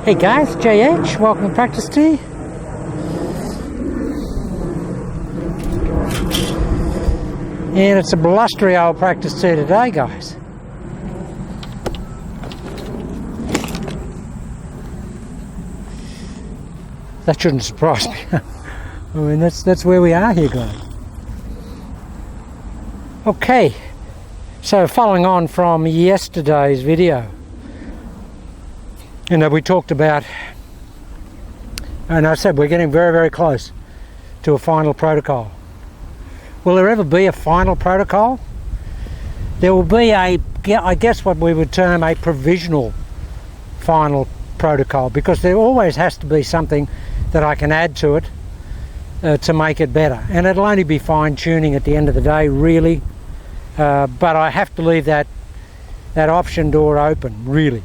Hey guys, JH, welcome to Practice Tee. And it's a blustery old practice tee today, guys. That shouldn't surprise me. I mean, that's where we are here, guys. Okay, so following on from yesterday's video, we talked about, and I said we're getting very, very close to a final protocol. Will there ever be a final protocol? There will be I guess what we would term a provisional final protocol, because there always has to be something that I can add to it to make it better. And it'll only be fine-tuning at the end of the day, really. But I have to leave that option door open, really.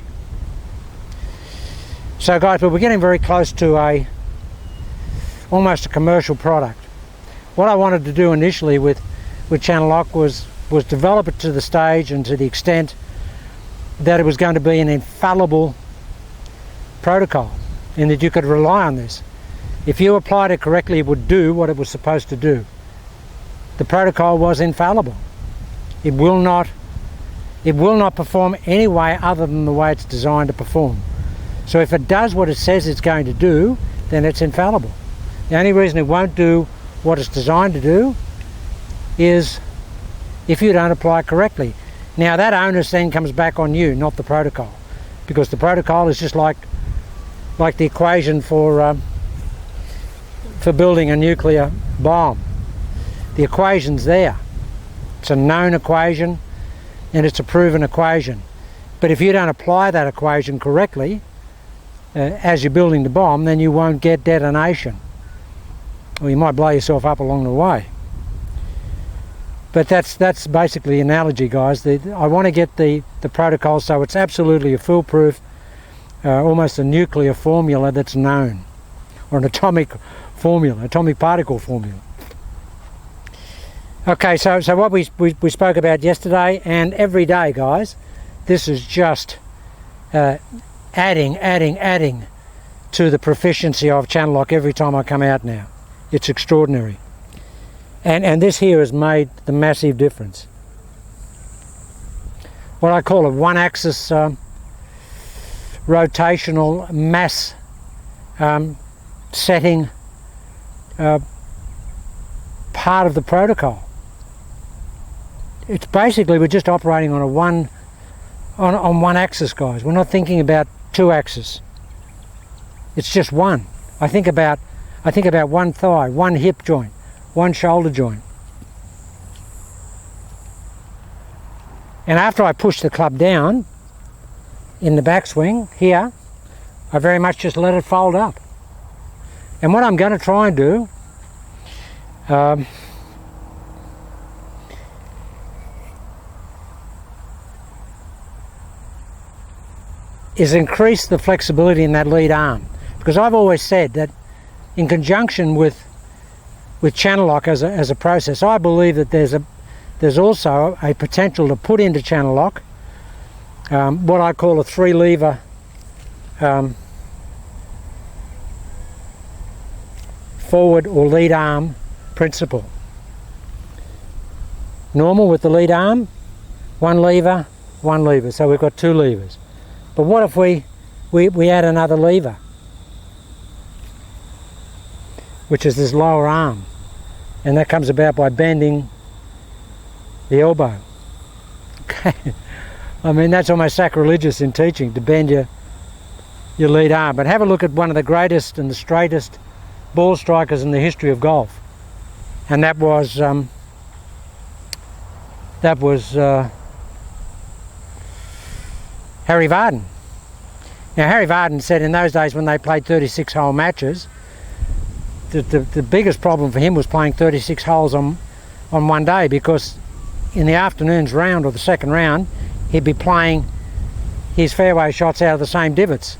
So guys, we're getting very close to almost a commercial product. What I wanted to do initially with Channel Lock was develop it to the stage and to the extent that it was going to be an infallible protocol, and that you could rely on this. If you applied it correctly, it would do what it was supposed to do. The protocol was infallible. It will not perform any way other than the way it's designed to perform. So if it does what it says it's going to do, then it's infallible. The only reason it won't do what it's designed to do is if you don't apply it correctly. Now that onus then comes back on you, not the protocol, because the protocol is just like the equation for building a nuclear bomb. The equation's there. It's a known equation and it's a proven equation. But if you don't apply that equation correctly as you're building the bomb, then you won't get detonation. Or you might blow yourself up along the way. But that's basically the analogy, guys. I want to get the protocol so it's absolutely a foolproof, almost a nuclear formula that's known, or an atomic formula, atomic particle formula. Okay, so what we spoke about yesterday and every day, guys, this is just adding to the proficiency of Channel Lock every time I come out now. It's extraordinary. And this here has made the massive difference. What I call a one-axis rotational mass setting part of the protocol. It's basically we're just operating on one axis, guys. We're not thinking about two axes. It's just one. I think about one thigh, one hip joint, one shoulder joint. And after I push the club down in the backswing here, I very much just let it fold up. And what I'm going to try and do is increase the flexibility in that lead arm, because I've always said that in conjunction with Channel Lock as a process, I believe that there's also a potential to put into Channel Lock what I call a 3-lever forward or lead arm principle. Normal with the lead arm, one lever, so we've got 2 levers. But what if we add another lever, which is this lower arm, and that comes about by bending the elbow. Okay, I mean that's almost sacrilegious in teaching, to bend your lead arm. But have a look at one of the greatest and the straightest ball strikers in the history of golf, and that was Harry Vardon. Now Harry Vardon said in those days when they played 36-hole matches, the biggest problem for him was playing 36 holes on one day, because in the afternoon's round or the second round he'd be playing his fairway shots out of the same divots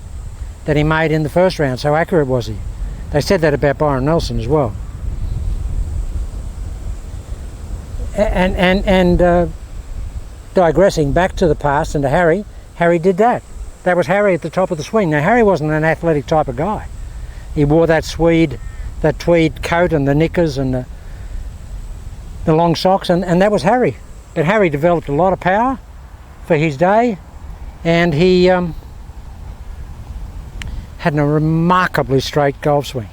that he made in the first round. So accurate was he. They said that about Byron Nelson as well. And digressing back to the past and to Harry did that. that was Harry at the top of the swing. Now, Harry wasn't an athletic type of guy. He wore that tweed coat and the knickers and the long socks, and that was Harry. But Harry developed a lot of power for his day, and he had a remarkably straight golf swing.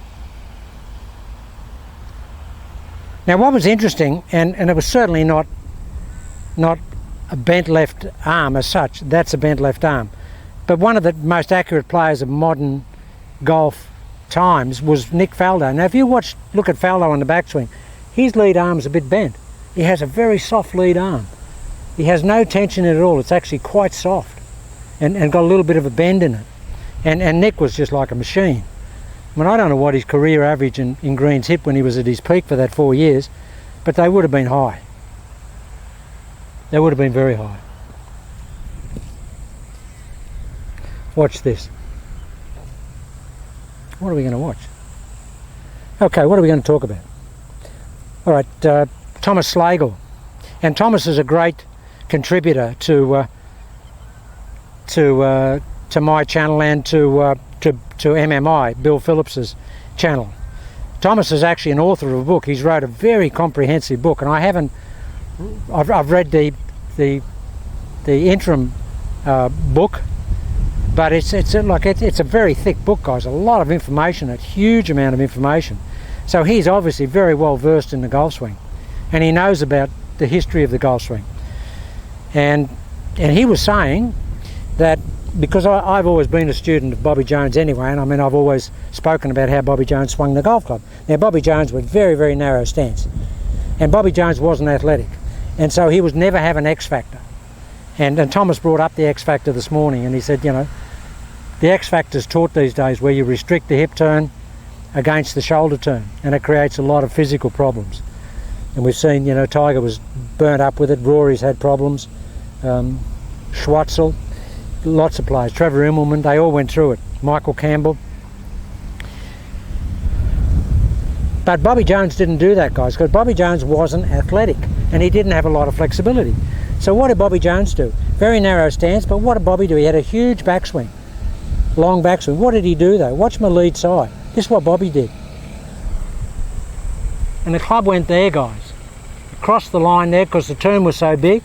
Now, what was interesting, and it was certainly not a bent left arm as such, that's a bent left arm, but one of the most accurate players of modern golf times was Nick Faldo. Now, if you look at Faldo on the backswing, his lead arm's a bit bent. He has a very soft lead arm. He has no tension in it at all. It's actually quite soft and got a little bit of a bend in it. And Nick was just like a machine. I mean, I don't know what his career average in greens hit when he was at his peak for that 4 years, but they would have been high. They would have been very high. Watch this. What are we going to watch? Okay, what are we going to talk about? All right, Thomas Slagle. And Thomas is a great contributor to my channel and to MMI, Bill Phillips's channel. Thomas is actually an author of a book. He's wrote a very comprehensive book, and I've read the interim book, but it's a very thick book, guys. A lot of information, a huge amount of information. So he's obviously very well versed in the golf swing, and he knows about the history of the golf swing. And he was saying that, because I've always been a student of Bobby Jones anyway, and I mean, I've always spoken about how Bobby Jones swung the golf club. Now, Bobby Jones was very, very narrow stance, and Bobby Jones wasn't athletic, and so he would never have an X factor. And Thomas brought up the X factor this morning, and he said, you know, the X factor is taught these days where you restrict the hip turn against the shoulder turn, and it creates a lot of physical problems. And we've seen, you know, Tiger was burnt up with it, Rory's had problems, Schwartzel, lots of players, Trevor Immelman, they all went through it, Michael Campbell. But Bobby Jones didn't do that, guys, because Bobby Jones wasn't athletic and he didn't have a lot of flexibility. So what did Bobby Jones do? Very narrow stance, but what did Bobby do? He had a huge backswing, long backswing. What did he do though? Watch my lead side. This is what Bobby did. And the club went there, guys. Across the line there, because the turn was so big.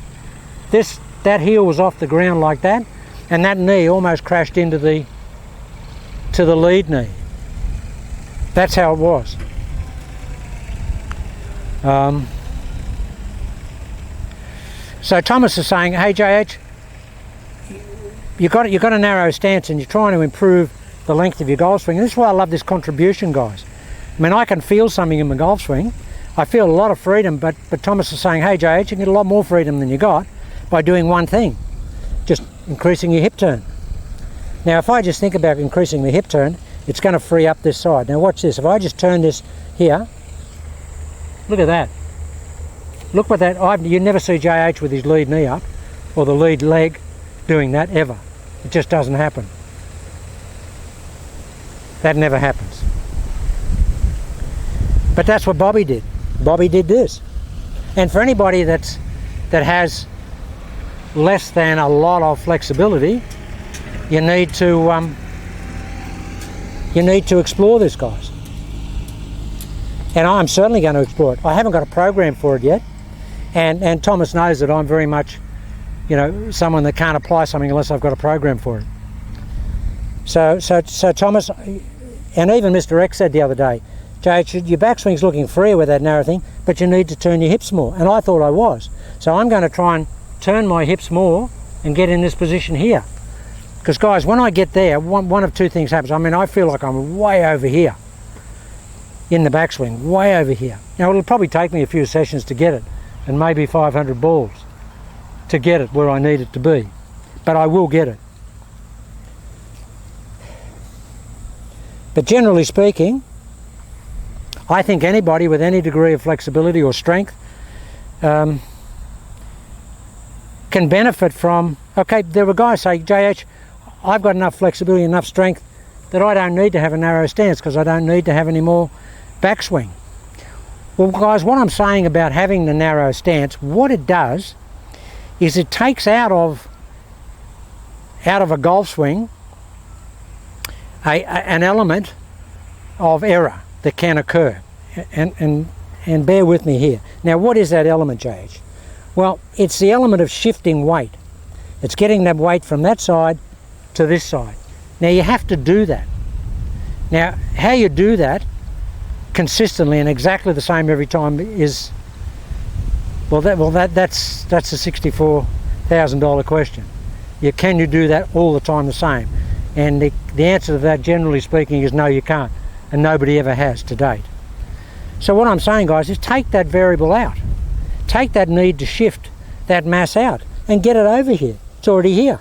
That heel was off the ground like that, and that knee almost crashed into the lead knee. That's how it was. So Thomas is saying, hey JH, you've got a narrow stance and you're trying to improve the length of your golf swing. And this is why I love this contribution, guys. I mean, I can feel something in my golf swing. I feel a lot of freedom, but Thomas is saying, hey JH, you can get a lot more freedom than you got by doing one thing, just increasing your hip turn. Now, if I just think about increasing the hip turn, it's going to free up this side. Now watch this. If I just turn this here, look at that. Look what that, you never see JH with his lead knee up or the lead leg doing that ever. It just doesn't happen. That never happens. But that's what Bobby did. Bobby did this. And for anybody that has less than a lot of flexibility, you need to explore this, guys. And I'm certainly going to explore it. I haven't got a program for it yet, and Thomas knows that I'm very much, you know, someone that can't apply something unless I've got a program for it. So Thomas, and even Mr. X said the other day, JH, your backswing's looking freer with that narrow thing, but you need to turn your hips more. And I thought I was. So I'm going to try and turn my hips more and get in this position here. Because guys, when I get there, one of two things happens. I mean, I feel like I'm way over here in the backswing, way over here. Now, it'll probably take me a few sessions to get it, and maybe 500 balls to get it where I need it to be. But I will get it. But generally speaking, I think anybody with any degree of flexibility or strength can benefit from, okay, there were guys say, JH, I've got enough flexibility, enough strength that I don't need to have a narrow stance because I don't need to have any more backswing. Well, guys, what I'm saying about having the narrow stance, what it does is it takes out of out of a golf swing an element of error that can occur. And bear with me here. Now, what is that element, JH? Well, it's the element of shifting weight. It's getting that weight from that side to this side. Now, you have to do that. Now, how you do that consistently and exactly the same every time is, that's a $64,000 question. Can you do that all the time the same? And the answer to that, generally speaking, is no, you can't, and nobody ever has to date. So what I'm saying, guys, is take that variable out. Take that need to shift that mass out and get it over here. It's already here.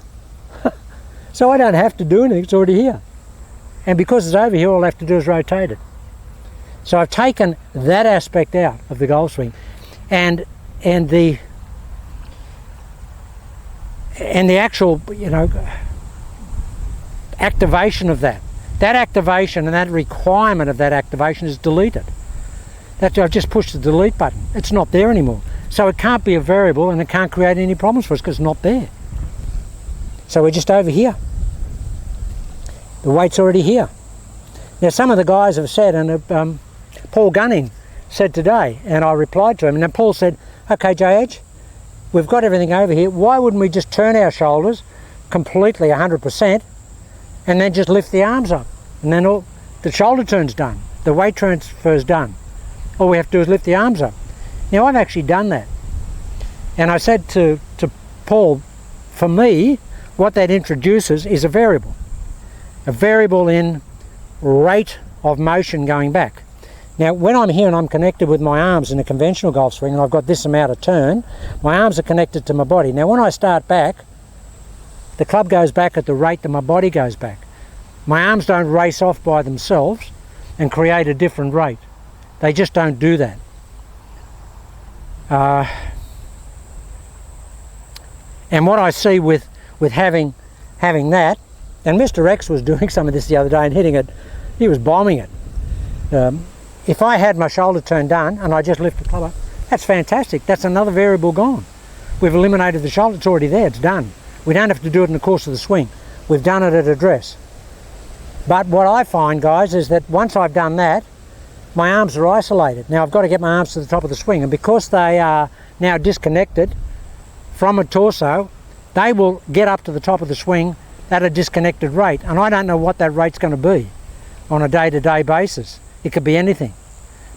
So I don't have to do anything, it's already here. And because it's over here, all I have to do is rotate it. So I've taken that aspect out of the golf swing, and the actual, activation of that activation and that requirement of that activation is deleted. I've just pushed the delete button. It's not there anymore. So it can't be a variable, and it can't create any problems for us because it's not there. So we're just over here. The weight's already here. Now, some of the guys have said, and Paul Gunning said today, and I replied to him, and then Paul said, okay, JH, we've got everything over here. Why wouldn't we just turn our shoulders completely 100% and then just lift the arms up? And then all the shoulder turn's done. The weight transfer's done. All we have to do is lift the arms up. Now, I've actually done that. And I said to Paul, for me, what that introduces is a variable. A variable in rate of motion going back. Now, when I'm here and I'm connected with my arms in a conventional golf swing, and I've got this amount of turn, my arms are connected to my body. Now, when I start back, the club goes back at the rate that my body goes back. My arms don't race off by themselves and create a different rate. They just don't do that. And what I see with having that, and Mr. X was doing some of this the other day and hitting it, he was bombing it. If I had my shoulder turn done and I just lift the club up, that's fantastic. That's another variable gone. We've eliminated the shoulder. It's already there. It's done. We don't have to do it in the course of the swing. We've done it at address. But what I find, guys, is that once I've done that, my arms are isolated. Now I've got to get my arms to the top of the swing, and because they are now disconnected from a torso, they will get up to the top of the swing at a disconnected rate, and I don't know what that rate's going to be on a day-to-day basis. It could be anything.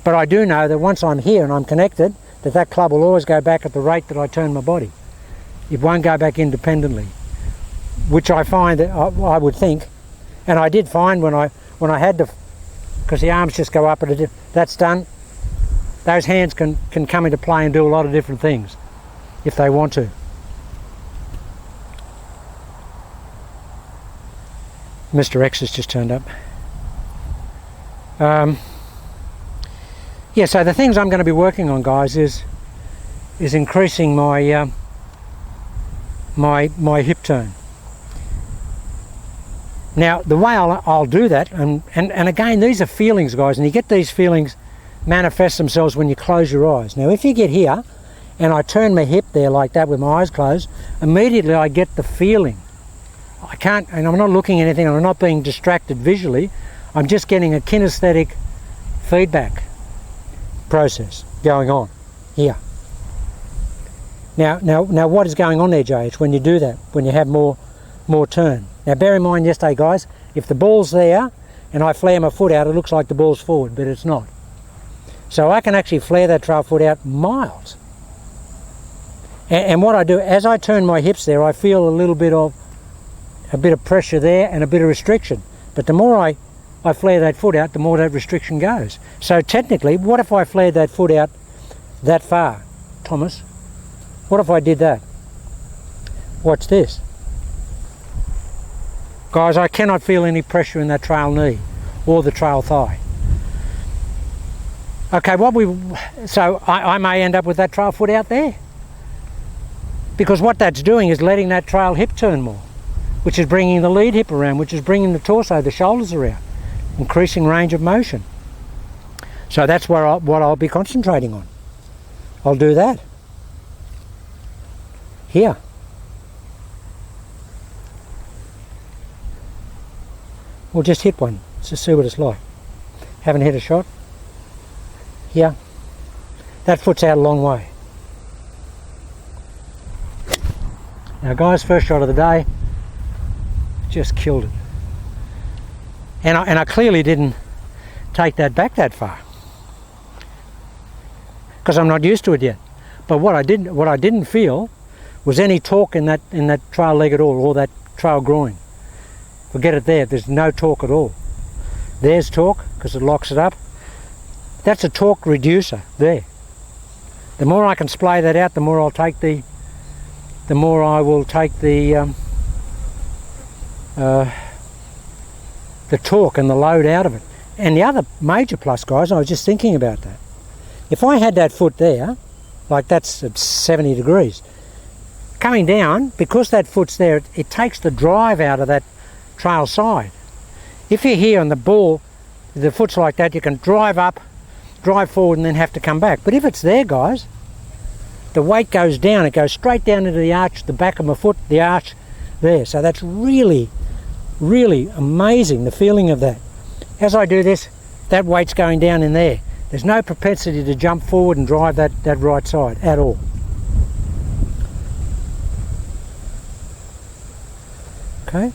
But I do know that once I'm here and I'm connected, that club will always go back at the rate that I turn my body. It won't go back independently, which I find that I would think, and I did find when I had to, because the arms just go up at that's done. Those hands can come into play and do a lot of different things if they want to. Mr. X has just turned up. Yeah, so the things I'm going to be working on, guys, is increasing my my hip turn. Now, the way I'll do that, and again, these are feelings, guys, and you get these feelings manifest themselves when you close your eyes. Now, if you get here, and I turn my hip there like that with my eyes closed, immediately I get the feeling. I can't, and I'm not looking at anything, I'm not being distracted visually, I'm just getting a kinesthetic feedback process going on here. Now what is going on there, JH, when you do that, when you have more turn? Now bear in mind yesterday, guys, if the ball's there and I flare my foot out, it looks like the ball's forward, but it's not. So I can actually flare that trail foot out miles. And what I do, as I turn my hips there, I feel a bit of pressure there and a bit of restriction. But the more I flare that foot out, the more that restriction goes. So technically, what if I flared that foot out that far, Thomas? What if I did that? Watch this. Guys, I cannot feel any pressure in that trail knee or the trail thigh. Okay, so I may end up with that trail foot out there. Because what that's doing is letting that trail hip turn more, which is bringing the lead hip around, which is bringing the torso, the shoulders around, increasing range of motion. So that's what I'll be concentrating on. I'll do that. Here. We'll just hit one. Let's just see what it's like. Haven't hit a shot. Here. That foot's out a long way. Now guys, first shot of the day. Just killed it. And I clearly didn't take that back that far, because I'm not used to it yet. But what I didn't feel was any torque in that trail leg at all, or that trail groin. Forget it there. There's no torque at all. There's torque because it locks it up. That's a torque reducer there. The more I can splay that out, the more I'll take the torque and the load out of it. And the other major plus, guys, I was just thinking about that. If I had that foot there, like that's at 70 degrees, coming down, because that foot's there, it takes the drive out of that trail side. If you're here and the ball, the foot's like that, you can drive up, drive forward and then have to come back. But if it's there, guys, the weight goes down, it goes straight down into the arch, the back of my foot, the arch there. So that's really, really amazing, the feeling of that. As I do this, that weight's going down in there. There's no propensity to jump forward and drive that right side at all. Okay.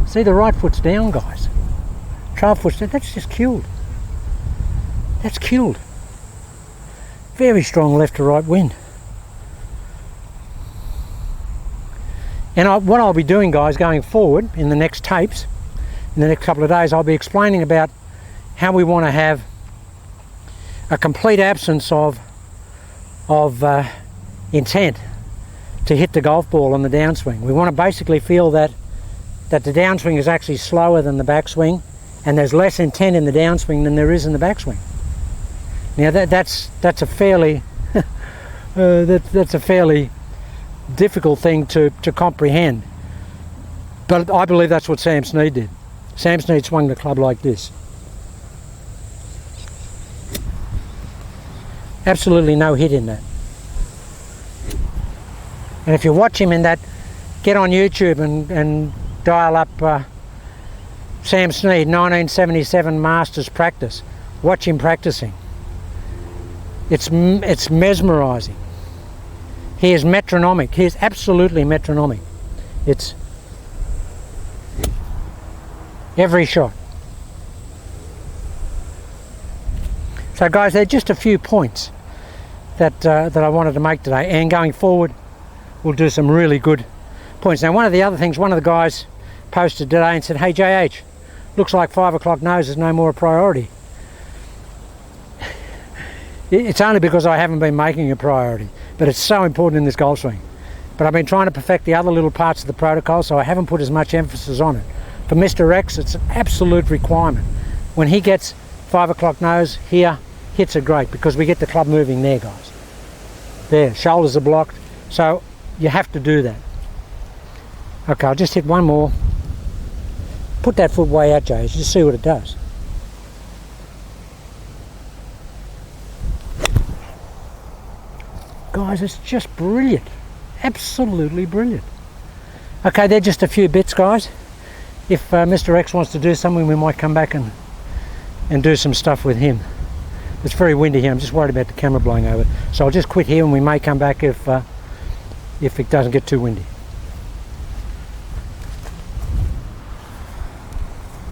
See, the right foot's down, guys. Trail foot's down. That's just killed. That's killed. Very strong left to right wind. And what I'll be doing, guys, going forward in the next tapes, in the next couple of days, I'll be explaining about how we want to have a complete absence of intent to hit the golf ball on the downswing. We want to basically feel that the downswing is actually slower than the backswing, and there's less intent in the downswing than there is in the backswing. Now that's a fairly that's a fairly difficult thing to comprehend, but I believe that's what Sam Snead did. Sam Snead swung the club like this. Absolutely no hit in that. And if you watch him in that, get on YouTube and dial up Sam Snead 1977 Masters practice. Watch him practicing. It's mesmerising. He is metronomic. He is absolutely metronomic. It's every shot. So guys, they're just a few points that I wanted to make today, and going forward we'll do some really good points. Now, one of the other things, one of the guys posted today and said, "Hey JH, looks like 5 o'clock nose is no more a priority." It's only because I haven't been making it a priority, but it's so important in this golf swing. But I've been trying to perfect the other little parts of the protocol, so I haven't put as much emphasis on it. For Mr. X, it's an absolute requirement. When he gets 5 o'clock nose here, hits are great because we get the club moving there, guys. There, shoulders are blocked, so you have to do that. Okay, I'll just hit one more. Put that foot way out, Jay, just see what it does. Guys, it's just brilliant. Absolutely brilliant. Okay, they're just a few bits, guys. If Mr. X wants to do something, we might come back and do some stuff with him. It's very windy here. I'm just worried about the camera blowing over. So I'll just quit here and we may come back if it doesn't get too windy.